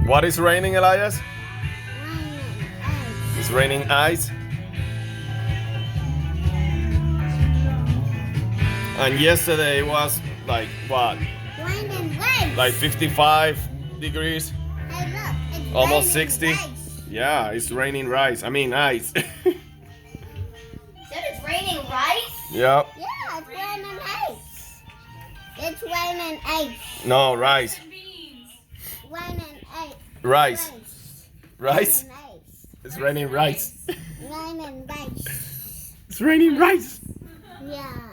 What is raining, Elias? Wine and ice. It's raining ice. And yesterday it was like what? Wine and rice. Like 55 degrees, Hey, look, it's almost raining 60. rice. Yeah, it's raining rice. I mean ice. Said it's raining rice? Yeah. Yeah, it's raining ice. It's raining ice. No, rice. Wine and ice. Rice. Rice? Wine and ice. It's raining rice. Wine and rice. It's raining rice. Yeah.